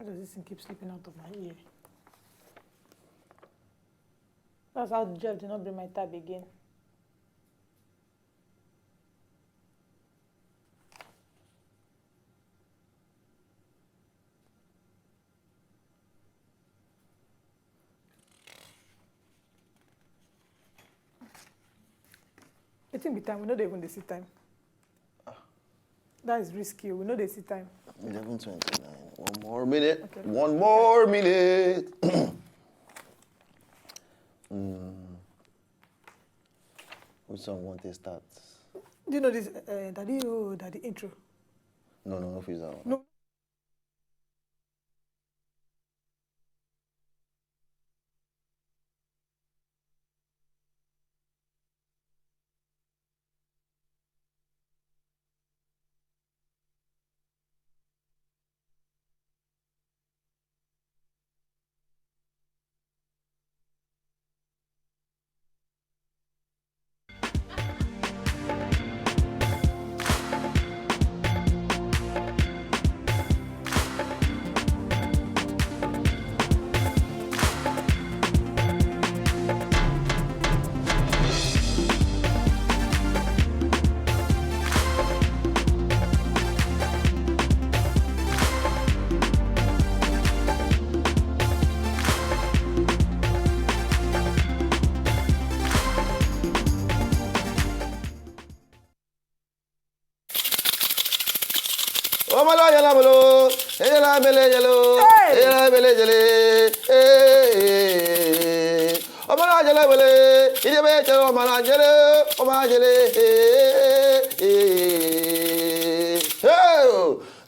Why does this thing keep slipping out of my ear? That's how Jeff did not bring my tab again. It's in the time. We know they even they see time. That is risky. We know they see time. 11:29. One more minute. Okay. One more minute. Which song want to start? Do you know this daddy intro? No, feel that one. No.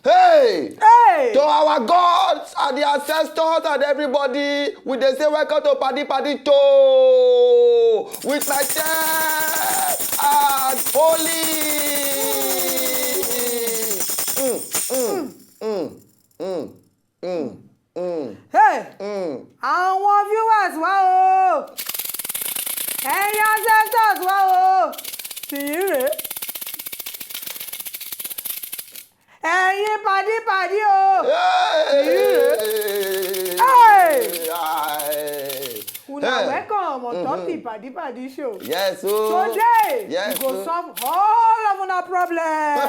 Hey! To our gods and the ancestors and everybody, we they say welcome to Padi Padi Show with myself and Holy. Hey! Àwọn viewers wá o! Ẹ̀yin ancestors wá o! Tìyín rèé. Ẹ̀yin pàdí pàdí o! Tìyín rèé. Una welcome on Ontop Padi Padi Show. Yes, so. Today, yes, we go solve all of our problems.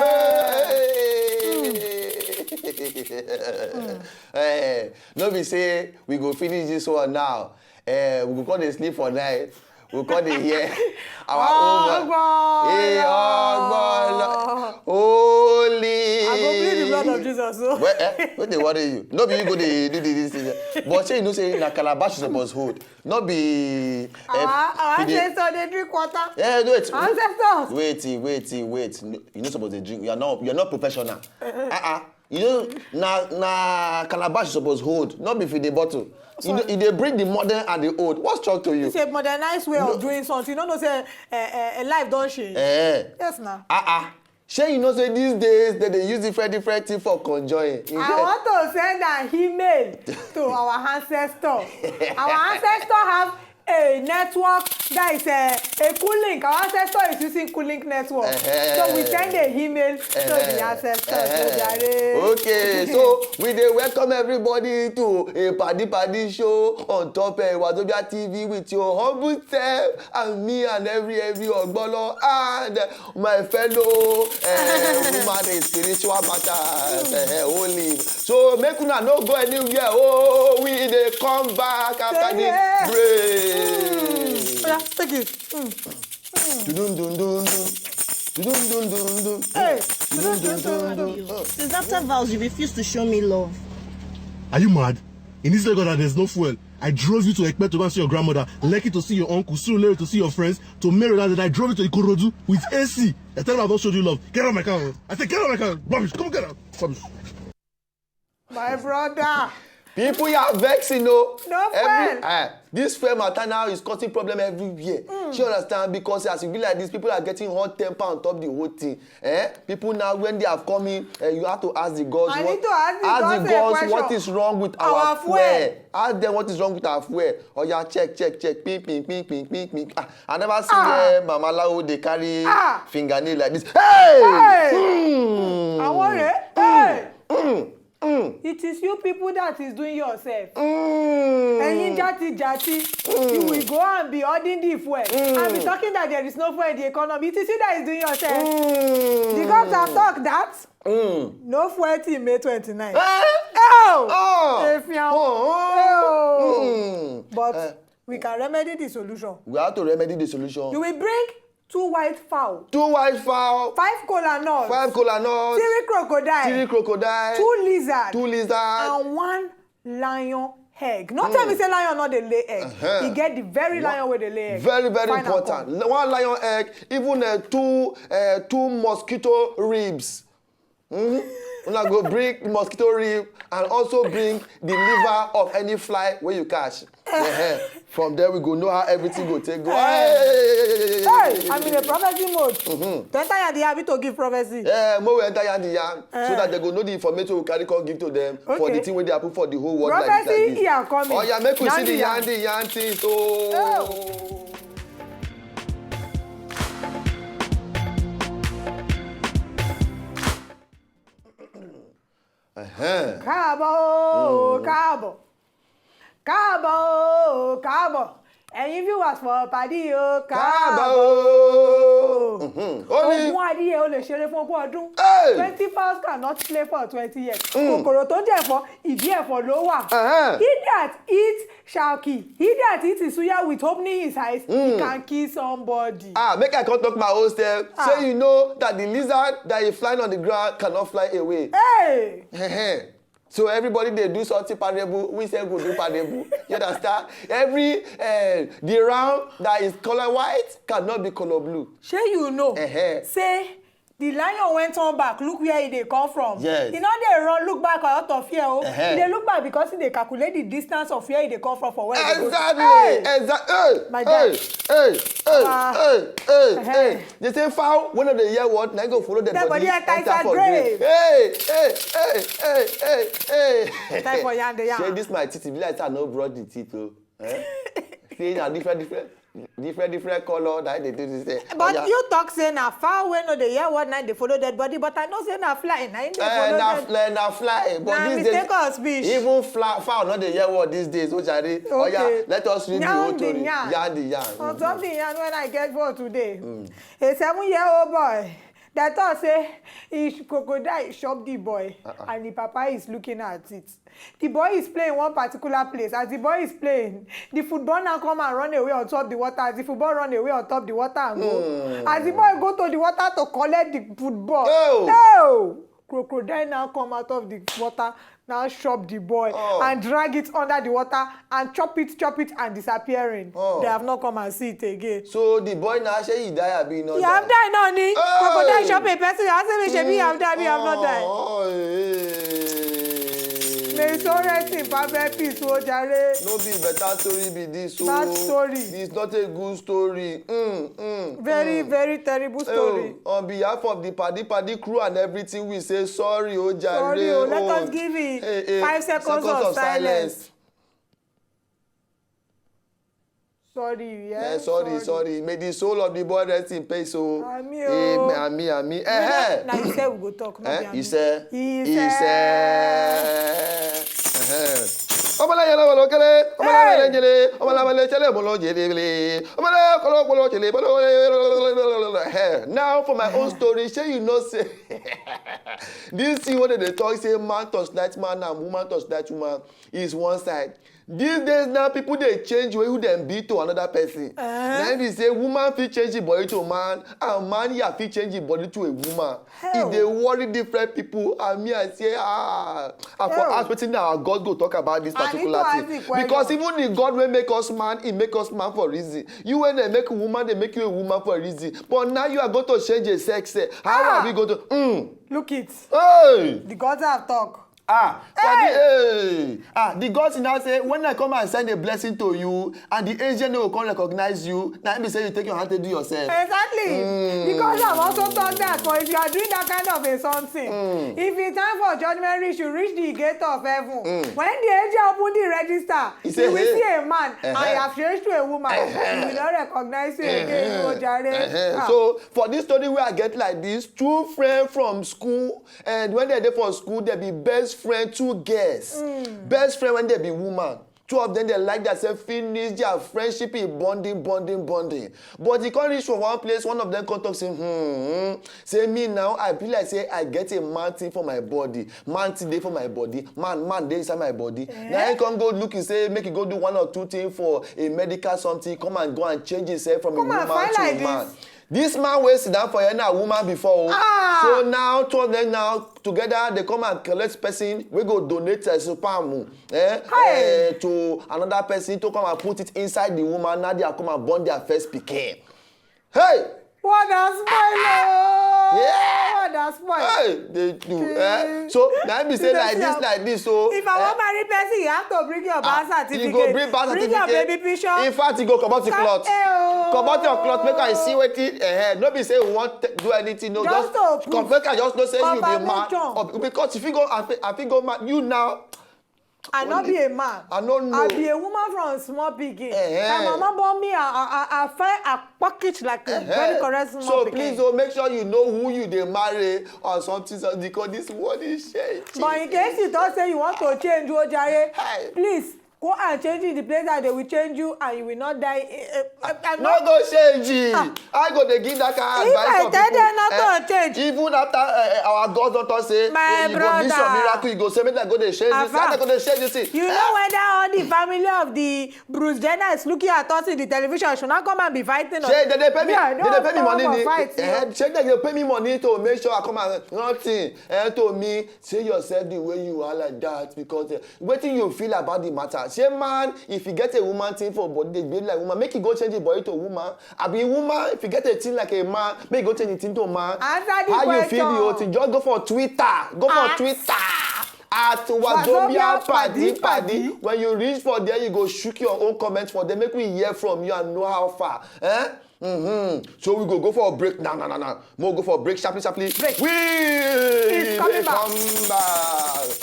No be say we go finish this one now. We go call the sleep for night. We call the hear our Ogborlor. Hey, Ogborlor. Holy. I go plead the blood of Jesus. So. What they worry you? No be you go dey do this thing. But say you know say na calabash you suppose hold. No be. Our ancestors dey drink water. Yeah, wait. Ancestors. Wait. You no suppose dey drink. You're not professional. You know, na calabash you suppose hold. Not be for the bottle. You know, they bring the modern and the old. What's struck to you? It's a modernized way of doing something. You don't know say a life don't change. Yes, now. Shey you know say these days they use different things for conjoining. I want to send an email to our ancestors. Our ancestors have a network that is a Coolink. Our ancestor is using Coolink network. So we send an email to the ancestors. Okay, so we dey welcome everybody to a Padi Padi Show on Top Wazobia TV with your humble self and me and every Ogborlor and my fellow woman in spiritual matters, holy. So make una no go anywhere. Oh, we dey come back after this break. Yeah, take it. Hey. Since after vows, you refuse to show me love. Are you mad? In this Lagos, there's no fuel. I drove you to Ekpe to go and see your grandmother, Lekki to see your uncle, Surulere to see your friends, to Maryland, and I drove you to Ikorodu with AC. I tell them I've not showed you love. Get out of my car. I said, get out of my car. Rubbish. Come on, get out. Rubbish. My brother. People are vexing, no. No this fair matter now is causing problem everywhere. You understand? Because as you be like this, people are getting hot temper on top of the whole thing. People now, when they have come in, you have to ask the gods. I need to ask the gods what is wrong with our fuel. Ask them what is wrong with our fuel. Oh yeah, check. Ping. I never see where babalawo they carry fingernail like this. Hey! I want it. Hey! It is you people that is doing yourself. Ẹ̀yin jati. You will go and be ordering the fuel and be talking that there is no fuel in the economy. It is you that is doing yourself. The gods have talked that no fuel till May 29. But we can remedy the solution. We have to remedy the solution. You will bring 2 white fowl. 2 white fowl. 5 kola nuts. 5 kola nuts. 3 crocodile. 3 crocodile. 2 lizard. 2 lizard. And 1 lion egg. Not tell me say lion not dey lay egg. You get the very lion where they lay egg. Very, very important. 1 lion egg, even 2 mosquito ribs. Una go bring mosquito rib and also bring the liver of any fly where you catch. From there we go know how everything go take go. Hey, I'm in a prophecy mode. To enter yandi yam to give prophecy. More we enter yandi yam so that they go know the information we carry come give to them for the thing where they happen for the whole world. Prophecy here coming. Oh yeah, make we see the yam thing. So. Káàbọ̀. Ẹ̀yin viewers for PADI o. Káàbọ̀. Ogún adìyẹ o lè ṣeré fún ogún ọdún. 20 fowls cannot play for 20 years. Kòkòrò tó jẹ́ ẹ̀fọ́, ìdí ẹ̀fọ́ ló wà. He that eats shall kill. He that eats suya with opening his eyes, he can kill somebody. Make I come talk my own step. So you know that the lizard that is flying on the ground cannot fly away. Hey! So everybody they do something parable, we say go do parable. You understand? The round that is color white cannot be color blue. Shey you know? Say the lion went on back, look where he dey come from. Yes. He no dey run look back out of fear. He dey look back because he dey calculate the distance of where he dey come from for where he dey go. Exactly. My dad. Hey. They say fowl, one of the year what, now go follow the body enter for grave. Hey. Time for yam. Shey this my teeth, be like I no brought the teeth o. See na different color that they do this. But you talk say na fowl wey no dey hear what night dey follow dead body, but I know say na fly na im dey follow dead. Na fly, but na these days mistake of speech. even fowl no dey hear what these days. Ojare, oya, let us read the whole story. Yarn the yarn. Ontop the yarn when I get for today. A 7-year-old boy. They thought say his crocodile chop the boy and the papa is looking at it. The boy is playing one particular place. As the boy is playing, the football now come and run away on top the water. As the football run away on top the water and go. As the boy go to the water to collect the football. Crocodile now come out of the water, now chop the boy and drag it under the water and chop it and disappearing. They have not come and see it again. So the boy now say he die abi not die? He have died now ni. Crocodile chop a person. I say me have died, me have not died. May so rest in perfect peace, o jare. No be better story be this. Bad story. It's not a good story. Very, very terrible story. On behalf of the PADI crew and everything, we say sorry, o jare. Sorry, let us give it 5 seconds of silence. Sorry, yes. Sorry. May the soul of the boy rest in peace. Ami. Now you say we go talk. He said. Now for my own story, say you know say this thing what they talk say man touch that man and woman touch that woman is one side. These days now people they change who them be to another person. Then they say woman fit change the body to a man and man yeah fit change the body to a woman. If they worry different people and me I say I for ask wetin our God go talk about this particular thing. Because even the God will make us man, he make us man for a reason. You when they make a woman, they make you a woman for a reason. But now you are going to change your sex. How are we going to Look it. Hey! The gods have talk. The gods now say when I come and send a blessing to you and the angel will come recognize you, now let me say you take your hand to do yourself. Exactly. The gods have also thought that for if you are doing that kind of a something, if it's time for judgment reach, you reach the gate of heaven. When the angel open the register, you will see a man and you have changed to a woman. You will not recognize you again. So for this story where I get like this, 2 friends from school, and when they're there for school, they be best best friend, two girls. Best friend when they be woman. Two of them, they like themselves, finish their friendship in bonding. But you can't reach from one place, one of them come talk, say me now, I feel like say I get a man thing for my body. Man thing dey for my body. Man dey inside my body. Now I can go look and say, make you go do one or two things for a medical something, come and go and change himself from a woman to a man. This man will sit down for a woman before. So now, two of them now, together, they come and collect person. We go donate a sperm to another person to come and put it inside the woman. Now they are come and burn their first pikin. Hey! What a spoiler! Yeah! What a spoiler! Hey! They do. So, now be say like this. So, if I want marry person, you have to bring your birth certificate. You go bring birth certificate. Bring your baby picture. In fact, you go come out the cloth. Come out your cloth, make I see wetin. No be say we want to do anything. No, just make I just know say you be man. Because if you go, I think go man, you now. I not be a man. I don't know. I be a woman from small pikin. My mama born me. I find a package like a very correct small so pikin. Please, make sure you know who you dey marry or something because this one is changing. But in case you don't say you want to change, please go and change in the place that they will change you and you will not die. No go change it. I go dey give that kind of advice for people. If I tell them not to change. Even after our God doctor say, you go miss your miracle, you go say, make them go dey change this. How they go dey change this? You know whether all the family of the Bruce Jenner is looking at us in the television should not come and be fighting us. They pay me money. They pay me money to make sure I come and nothing. And to me, say yourself the way you are like that because wetin you feel about the matter. Say man, if you get a woman thing for body, they behave like woman. Make you go change the body to a woman. I be a woman. If you get a thing like a man, make you go change the thing to a man. How you feel the whole thing? Just go for Twitter. At Wazobia PADI. When you reach for there, you go shoot your own comments for them. Make me hear from you and know how far. So we go for a break. No. We'll go for a break. Sharply. Break. It's coming back. Come back.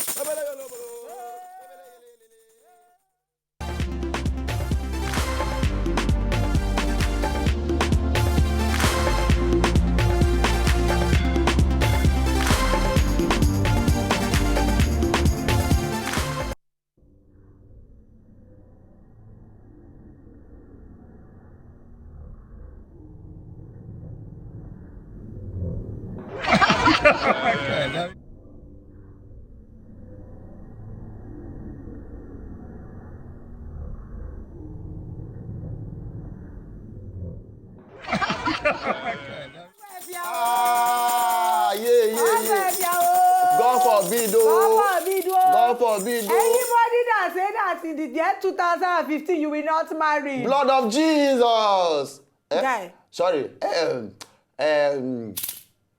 God forbid. Anybody that say that in the year 2015 you will not marry. Blood of Jesus. Guy. Sorry.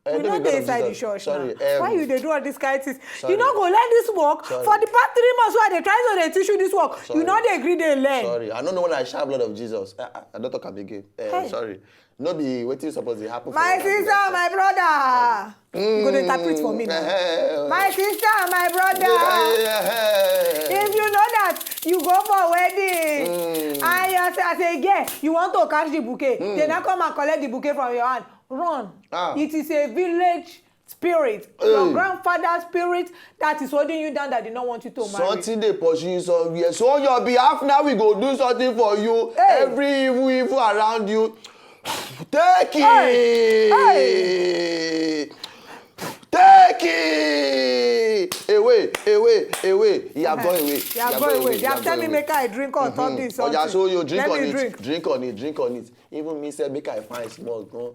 We not dey inside the church. Sorry. Why you dey do all this kind of things? You no go learn this work. For the past 3 months why they try to teach you this work. Sorry. You no dey agree dey learn. Sorry. I don't know when I shout blood of Jesus. I don't talk am again. Sorry. No be wetin suppose dey happen. My sister, my brother. You go dey interpret for me now. My sister, my brother. If you know that you go for wedding and you say girl, you want to catch the bouquet, then I come and collect the bouquet from your hand. Run. It is a village spirit, your grandfather's spirit that is holding you down that did not want you to marry. Something dey pursue you somewhere. So on your behalf now we go do something for you. Hey. Every evil around you. Take it. Hey. Take it. Away. You have gone away. You have gone away. They have tell me make I drink on top this. Oh, yeah, so you drink Let on me it. Drink on it. Even me say make I find small gun.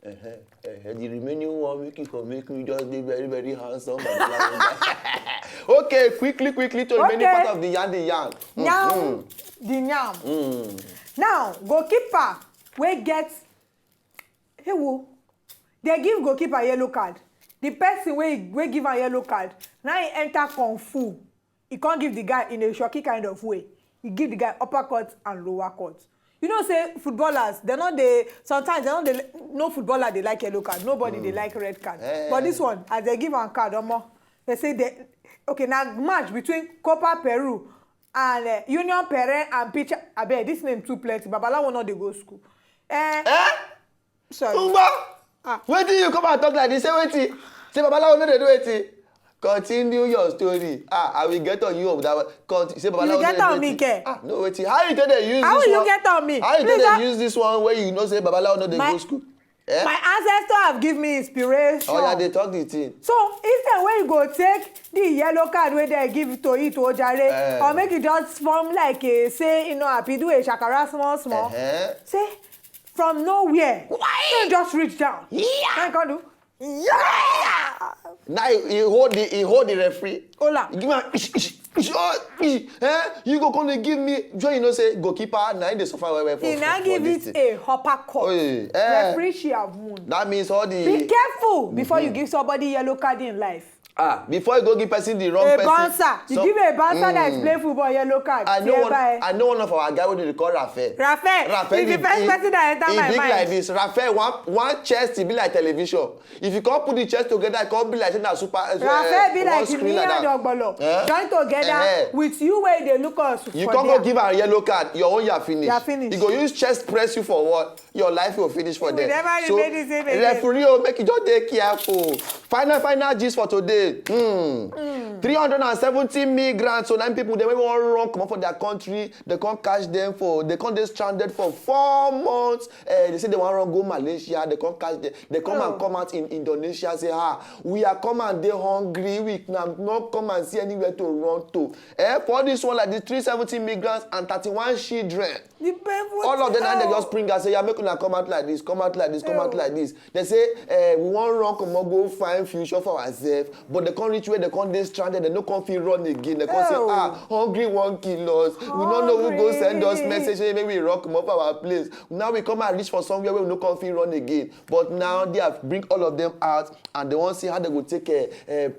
The remaining one make me just be very, very handsome. Okay, quickly to the remaining part of the yarn. Now, the yam. Now, goalkeeper wey get they give goalkeeper yellow card. The person wey give a yellow card, now he enter kung fu. He can't give the guy in a shocky kind of way. He give the guy uppercut and lower cut. You know, say footballers, sometimes no footballer they like yellow card. Nobody they like red card. But this one, as they give a card, they say now match between Copa Peru and Union Peru and Picha. I bet this name too plenty. Babalawo not they go school. Sorry. Wait till you come and talk like this. Say Babalawo no they do it. Continue your story. I will get on you of that. Say, babalawo. You get on me, ke? No, Wetin. How you tell they use How this will one? you get on me? How you Please, tell they use this one where you know say babalawo no dey go school? Eh? My ancestors have given me inspiration. Oh, yeah, they talk the thing. So instead when you go take the yellow card wey they give to it ojare, or make it just form like a say, happy do a shakara small. Say from nowhere, you just reach down. Yeah. What you do? Yeah. Now he hold the referee. Hola. You give me you go come give me. You say goalkeeper now they suffer well for. He now give it a uppercut. Referee she have won. That means all the. Be careful before you give somebody yellow card in life. Before you go give person the wrong person. Bouncer. You give a bouncer that is playing football yellow card. I know one of our guy wey dey call Rafael. Rafael is the first person that enter my mind. He big like this. Rafael one chest he be like television. If you can't put the chest together, it can't be like that super. Rafael be like me and Ogborlor. Join together with you where they look us. You can't go give a yellow card. Your own you are finished. You are finished. You go use chest press you for what? Your life will finish for them. Never So remain the same again. referee make you just take careful. Final gist for today. 370 migrants, so 9 people they want to run come up for their country. They can't catch them they can't they stranded for 4 months. They say they want to run go Malaysia. They can't catch them. They come and come out in Indonesia. Say we are come and they hungry. We not come and see anywhere to run to. For this one like this 370 migrants and 31 children. All of them now they just bring and say yeah make una come out like this, come out like this, come out like this. They say we want to run come on go find future for ourselves, but they can't reach where they can't they stranded. They no can't feel run again. They can't say hungry won't kill us. We don't know who go send us message maybe we rock them up our place. Now we come and reach for somewhere where we no can't feel run again. But now they have bring all of them out and they want to see how they go take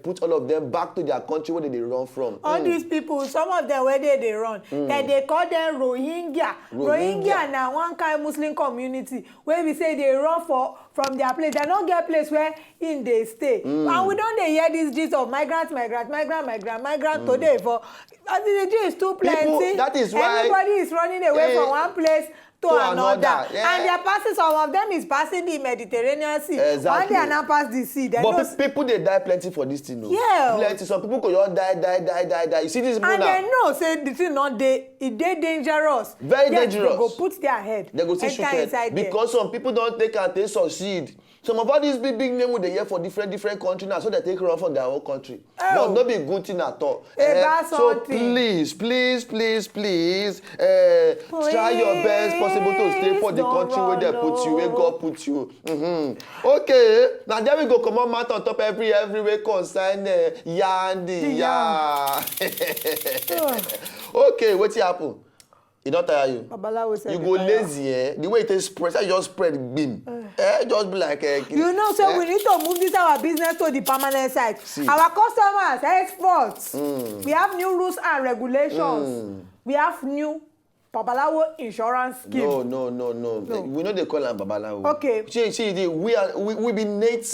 put all of them back to their country where they run from. All these people, some of them where they run, they call them Rohingya. Rohingya now one kind Muslim community where we say they run from their place. They don't get place where in they stay. And we don't hear this gist of migrant today for the gist is too plenty. People, that is why everybody is running away from one place to another. Yeah. And they are passing, some of them is passing the Mediterranean Sea. Exactly. One they are now pass the sea. But people they die plenty for this thing. No? Yeah. Plenty. Some people could just die. You see this people and now. they know say the thing not they dangerous. Very yes, dangerous. They go put their head. They go see shoot head. Because some people don't take and they succeed. Some of all these big names with the year for different countries now, so they take run from their own country. But not be good thing at all. So please, try your best possible to stay for the country where they put you, where God put you. Okay, now there we go. Come on, mat on top everywhere concern Yandi. Okay, what's happen? It don't tire you. You go lazy, the way it spread, I just spread beam. Just be like you know, so we need to move this our business to the permanent side. See. Our customers, exports. We have new rules and regulations. We have new babalawo insurance scheme. No. We know they call them babalawo. Okay. See, we be native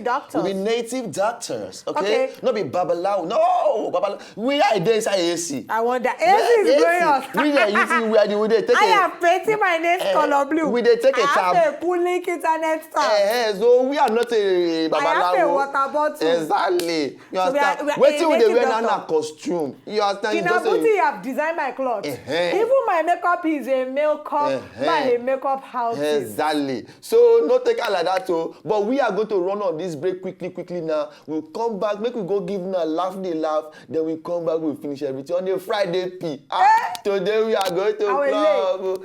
doctors. We be native doctors. Okay. Not be babalawo. No, babalawo. We are there inside AC. I wonder. AC is going on. We are using. We take. I am painting my nails color blue. We they take a tab. I have a pulling internet stuff. So we are not a babalawo. I have a water bottle. Exactly. You understand? Wetin we dey wear na costume. You understand? You know, Booty have designed my clothes. Even my makeup is a makeup by a makeup house. Exactly. So no take it like that too. But we are going to run on this break quickly now. We'll come back, make we go give them a laugh, then we come back, we'll finish everything on a Friday P. Today we are going to club.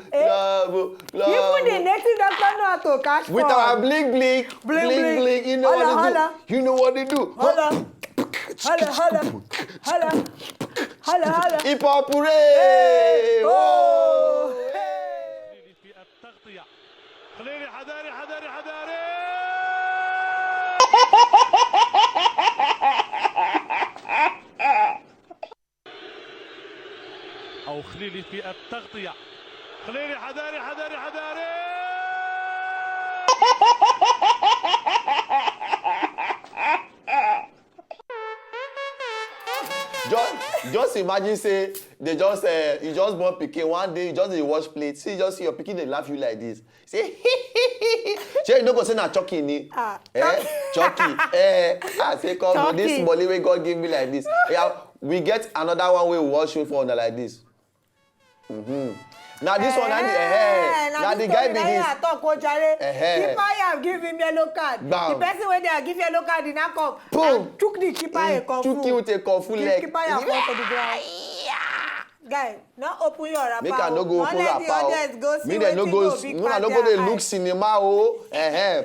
Even the native doctor know how to catch with our bling. You know what they do? You know what they do? Holla. Hip hop hooray! Oh! في التغطية خليلي حذاري أو خليلي في التغطية خليلي حذاري John, Just imagine say they just you just born pikin one day you just dey wash plate see just see your pikin dey laugh you like this say shey you no go say na chucky ni chucky I say come go this money wey God give me like this yeah, we get another one wey we wan show for una like this. Now this one now the guy be this. Keeper have give him yellow card. The person wey dey give yellow card now come. Boom. Chook the keeper a kung fu. Chook you with a kung fu leg. Keeper fall to the ground. Guy, not open your wrapper. Make I no go open wrapper. Me dey no go dey look cinema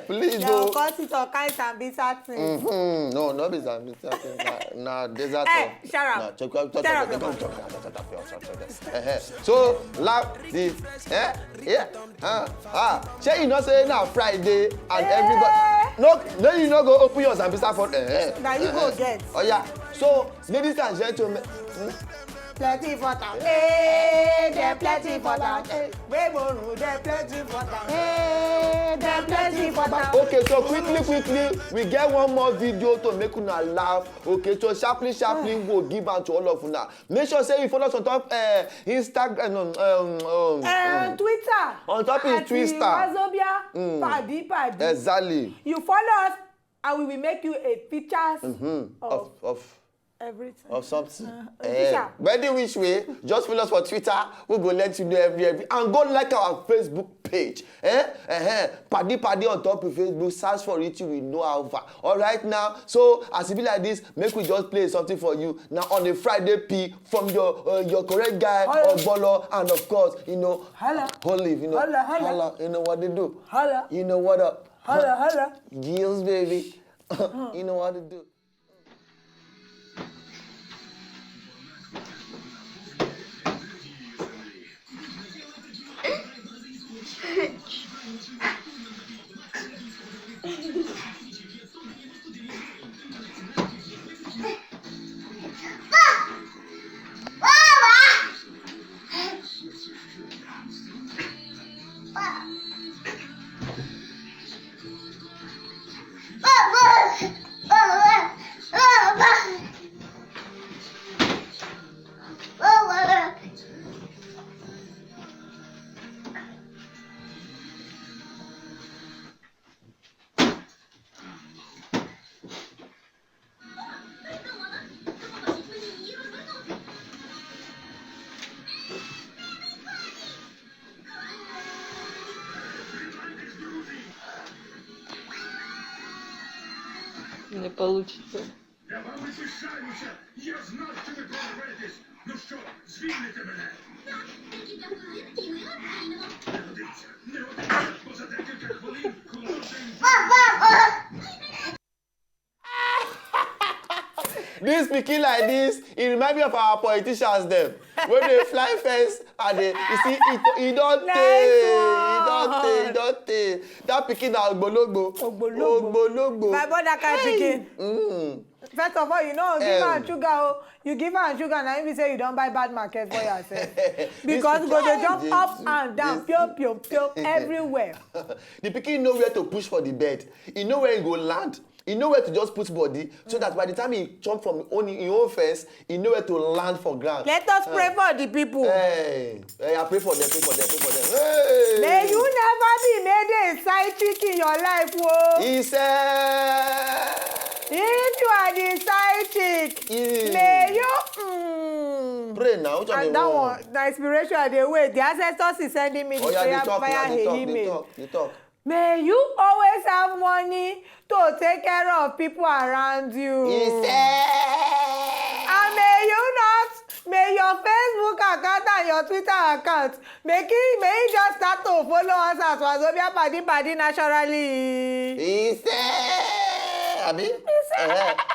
please go. They cause it all kinds and bizarre things. No, not bizarre things. Nah, desert. Hey, shut up. So, this shey you know say na Friday and everybody no you no go open your Zambisa for Now you go get. Oh yeah. So, ladies and gentlemen, plenty for town. Hey, there plenty for town. There plenty for town. Hey, there plenty for town. Okay, so quickly, we get one more video to make una laugh. Okay, so sharply, we'll give out to all of una. Make sure say you follow us on top Instagram, Twitter. On top is Twitter. Wazobia PADI PADI. Exactly. You follow us, and we will make you a pictures of everything. Of something. Whether which way, just follow us for Twitter. We'll go let you know every. And go like our Facebook page. PADI PADI on top of Facebook. Search for it, you will know how far. All right now. So as it be like this, make we just play something for you. Now on a Friday P from your correct guy, Ogborlor, and of course, you know, Olive, you know, holla. You know what they do. Holla. You know what up. Holla. Gills, baby. You know what to do. Не получится. Я вам висішаюся! Я знав, що ви прорветесь! Ну що, звільните мене? Так, декілька хвилин і ми вас звільнимо. Не годиться, бо за декілька хвилин кожен... This speaking like this, it reminds me of our politicians them. When they fly first and they, you see, it don't take. That pikin na Ogborlor. My brother can't pikin. First of all, you know, give her sugar. You give her sugar, now you say you don't buy bad market for yourself. Because go they jump up and down, pure, everywhere. The pikin know where to push for the bed. He know where he go land. He know where to just put body, so that by the time he jump from his own fence, he know where to land for ground. Let us pray for the people. Hey, I pray for them. Hey. May you never be made a side chick in your life, whoa. He said, if you are the side chick, may you pray now. And that one, the inspiration of the way the ancestors is sending me the prayer via email. They talk. May you always have money to take care of people around you. He said, and may your Facebook account and your Twitter account, may it just start to follow us as Wazobia PADI PADI naturally. He said, Abi?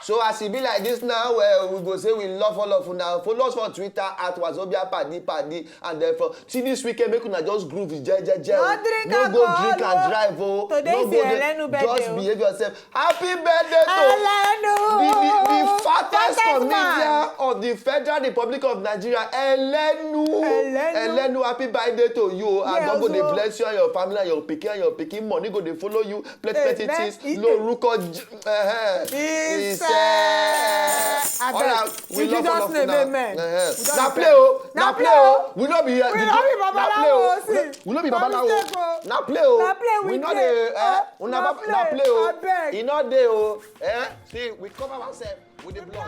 So as it be like this now, we go say we love all of una. Follow us on Twitter at Wazobia PADI PADI, and then see this weekend make una just groove with No drink no go drink and drive. Today is Elenu birthday. Just behave yourself. Happy birthday to the fattest comedian of the Federal Republic of Nigeria, Elenu. Happy birthday to you. And God go dey bless you and your family and your pikin money go dey follow you. Plenty things. No ruko. He said. Alright, we in love Jesus' all of name, una. amen. Na play o, na play o. We no be here. We no be babalawo, We no be no babalawo. mistake o. Na play o. Na play We no weekday. dey Na na play o. abeg. E no dey o. See, we cover ourselves with the blood.